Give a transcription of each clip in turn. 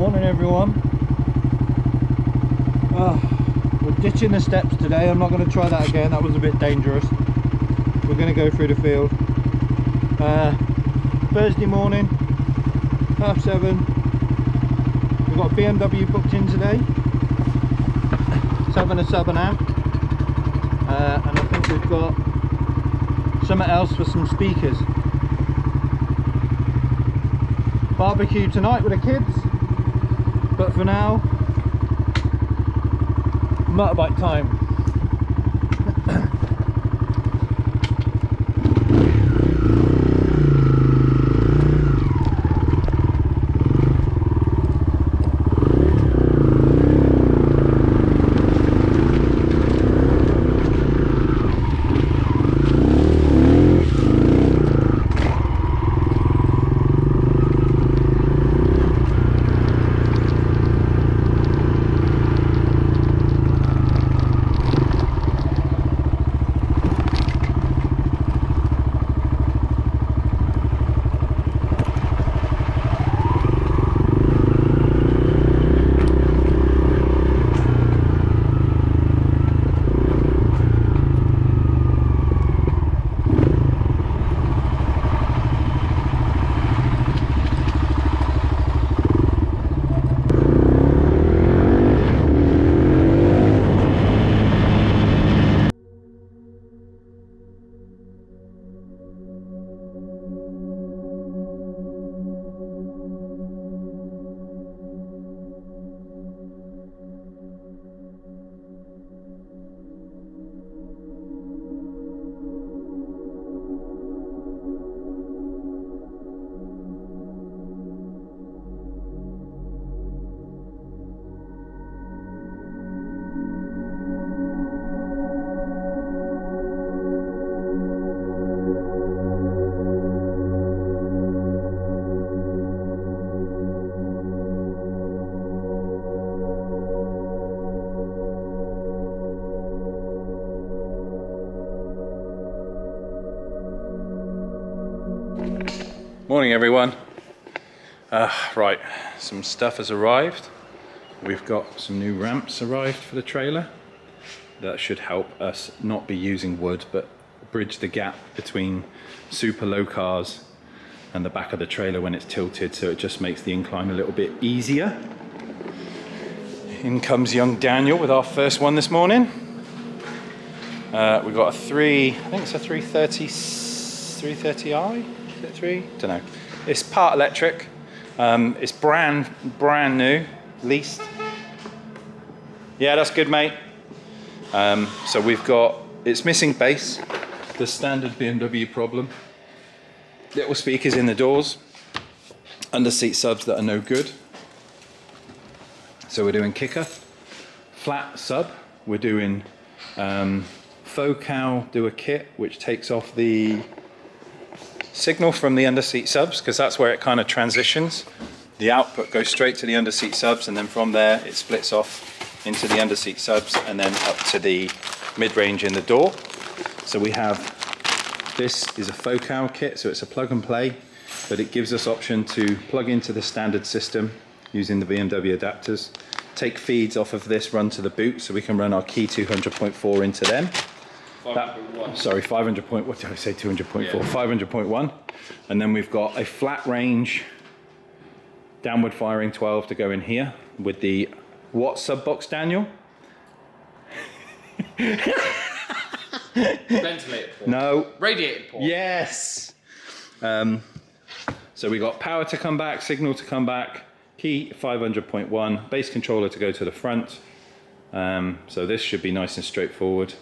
Morning everyone. We're ditching the steps today. I'm not going to try that again, that was a bit dangerous. We're going to go through the field. Thursday morning, 7:30. We've got BMW booked in today. 7 and 7 out. And I think we've got something else for some speakers. Barbecue tonight with the kids. But for now, motorbike time. Morning everyone. Right, some stuff has arrived. We've got some new ramps arrived for the trailer. That should help us not be using wood, but bridge the gap between super low cars and the back of the trailer when it's tilted, so it just makes the incline a little bit easier. In comes young Daniel with our first one this morning. We've got a I think it's a 330i. Is it 3? Don't know. It's part electric. It's brand new, leased. Yeah, that's good, mate. So we've got, it's missing bass, the standard BMW problem. Little speakers in the doors, under seat subs that are no good. So we're doing kicker, flat sub. We're doing Focal do a kit, which takes off the signal from the underseat subs, because that's where it kind of transitions. The output goes straight to the underseat subs, and then from there it splits off into the underseat subs and then up to the mid-range in the door. So we have, this is a Focal kit, so it's a plug and play, but it gives us option to plug into the standard system using the BMW adapters, take feeds off of this, run to the boot, so we can run our Key 200.4 into them. 500 point, what did I say, 200.4, yeah. 500.1. And then we've got a flat range downward firing 12 to go in here with the, what sub box, Daniel? Ventilator port. No. Radiator port. Yes. So we got power to come back, signal to come back, Key 500.1, bass controller to go to the front. So this should be nice and straightforward.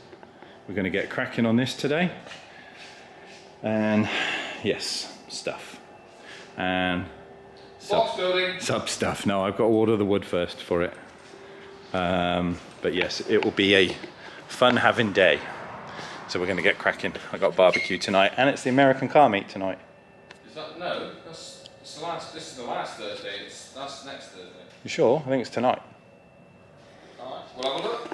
We're going to get cracking on this today. And yes, stuff. And sub stuff. No, I've got to order the wood first for it. But yes, it will be a fun having day. So we're going to get cracking. I got barbecue tonight, and it's the American car meet tonight. Is that, no, this is the last Thursday. That's next Thursday. You sure? I think it's tonight. Alright, we'll have a look.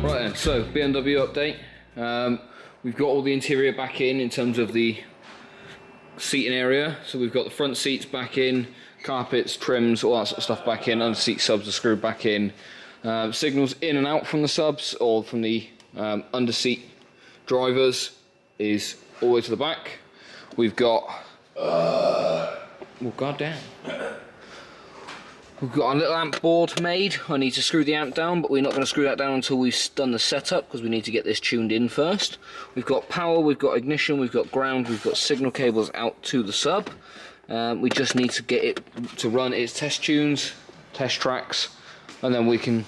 Right then, so BMW update. We've got all the interior back in terms of the seating area. So we've got the front seats back in, carpets, trims, all that sort of stuff back in, under seat subs are screwed back in. Signals in and out from the subs or from the under seat drivers is all the way to the back. We've got, well, goddamn. We've got our little amp board made. I need to screw the amp down, but we're not going to screw that down until we've done the setup because we need to get this tuned in first. We've got power, we've got ignition, we've got ground, we've got signal cables out to the sub. We just need to get it to run its test tunes, test tracks, and then we can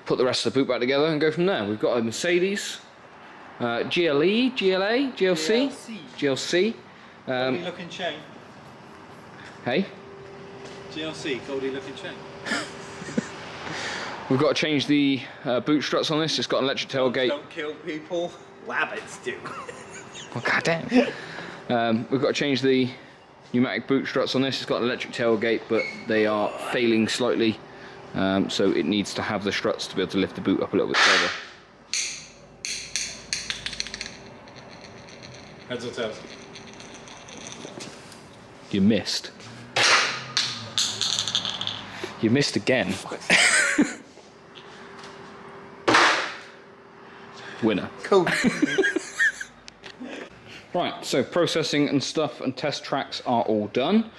put the rest of the boot back together and go from there. We've got a Mercedes GLE, GLA, GLC, GLC. Goldie looking chain. Hey. GLC, Goldie looking chain. We've got to change the boot struts on this. It's got an electric tailgate. Don't kill people. Rabbits do. Oh, goddamn. We've got to change the pneumatic boot struts on this. It's got an electric tailgate, but they are failing slightly. So it needs to have the struts to be able to lift the boot up a little bit further. Heads or tails? You missed. You missed again. Winner. Cool. Right, so processing and stuff and test tracks are all done.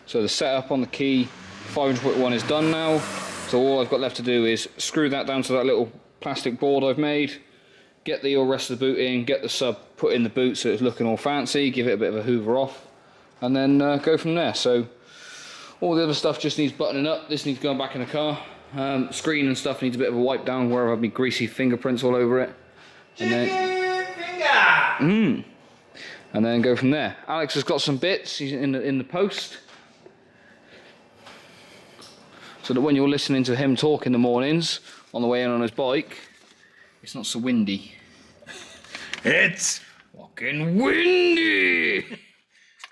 So the setup on the key 5-inch one is done now. So all I've got left to do is screw that down to that little plastic board I've made, get the rest of the boot in, get the sub put in the boot so it's looking all fancy, give it a bit of a hoover off, and then go from there. So all the other stuff just needs buttoning up. This needs going back in the car. Screen and stuff needs a bit of a wipe down where I've been greasy fingerprints all over it. And then go from there. Alex has got some bits. He's in the post, so that when you're listening to him talk in the mornings on the way in on his bike, it's not so windy. It's Fucking windy.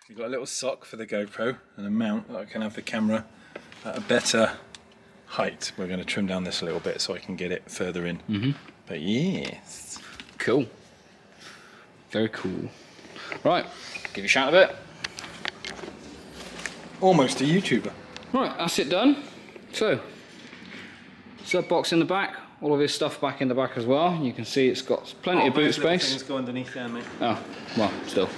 We've got a little sock for the GoPro and a mount that I can have the camera at a better height. We're going to trim down this a little bit so I can get it further in. But yes. Cool. Very cool. Right, give you a shout a bit. Almost a YouTuber. Right, that's it done. So, sub box in the back, all of his stuff back in the back as well. You can see it's got plenty of boot space. Things go underneath there, mate. Oh, well, still.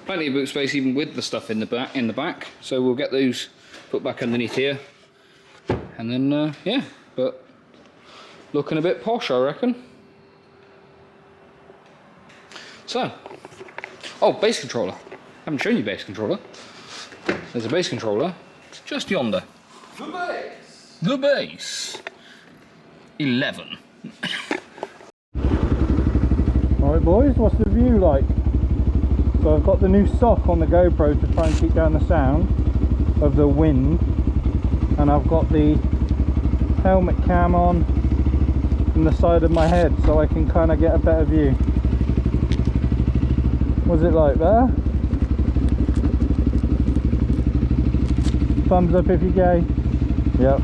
Plenty of boot space even with the stuff in the back. So we'll get those put back underneath here. And then, yeah, but looking a bit posh, I reckon. So, oh, bass controller. Haven't shown you bass controller. There's a bass controller. It's just yonder. The bass. The bass. 11. Alright boys, what's the view like? So I've got the new sock on the GoPro to try and keep down the sound of the wind, and I've got the helmet cam on the side of my head so I can kind of get a better view. Was it like there? Thumbs up if you're gay. Yep.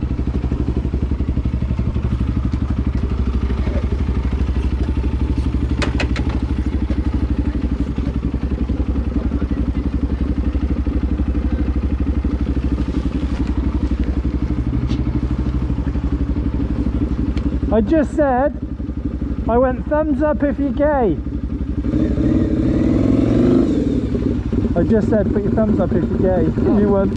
I just said, I went thumbs up if you're gay. I just said put your thumbs up if you're gay. You went.